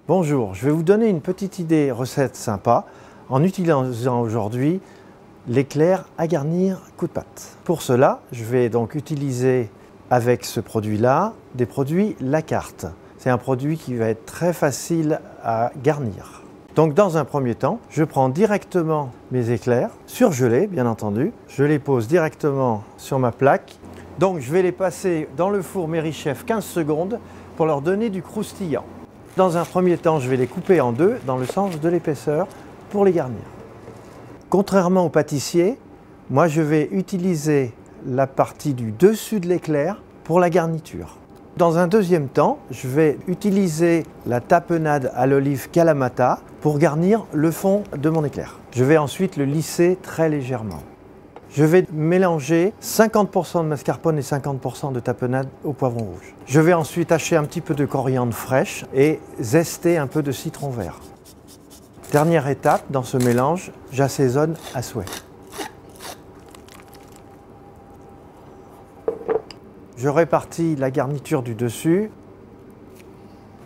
Bonjour, je vais vous donner une petite idée recette sympa en utilisant aujourd'hui l'éclair à garnir coup de patte. Pour cela, je vais donc utiliser avec ce produit-là des produits La Carte. C'est un produit qui va être très facile à garnir. Donc dans un premier temps, je prends directement mes éclairs, surgelés bien entendu. Je les pose directement sur ma plaque. Donc je vais les passer dans le four Merrychef 15 secondes pour leur donner du croustillant. Dans un premier temps, je vais les couper en deux dans le sens de l'épaisseur pour les garnir. Contrairement au pâtissier, moi je vais utiliser la partie du dessus de l'éclair pour la garniture. Dans un deuxième temps, je vais utiliser la tapenade à l'olive Kalamata pour garnir le fond de mon éclair. Je vais ensuite le lisser très légèrement. Je vais mélanger 50% de mascarpone et 50% de tapenade au poivron rouge. Je vais ensuite hacher un petit peu de coriandre fraîche et zester un peu de citron vert. Dernière étape, dans ce mélange, j'assaisonne à souhait. Je répartis la garniture du dessus.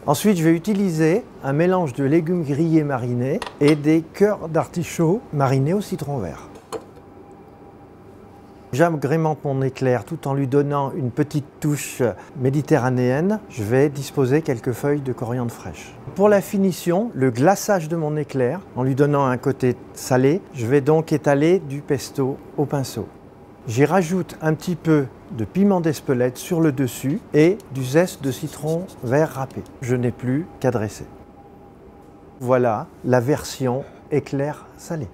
Ensuite, je vais utiliser un mélange de légumes grillés marinés et des cœurs d'artichaut marinés au citron vert. J'agrémente mon éclair tout en lui donnant une petite touche méditerranéenne. Je vais disposer quelques feuilles de coriandre fraîche. Pour la finition, le glaçage de mon éclair, en lui donnant un côté salé, je vais donc étaler du pesto au pinceau. J'y rajoute un petit peu de piment d'Espelette sur le dessus et du zeste de citron vert râpé. Je n'ai plus qu'à dresser. Voilà la version éclair salé.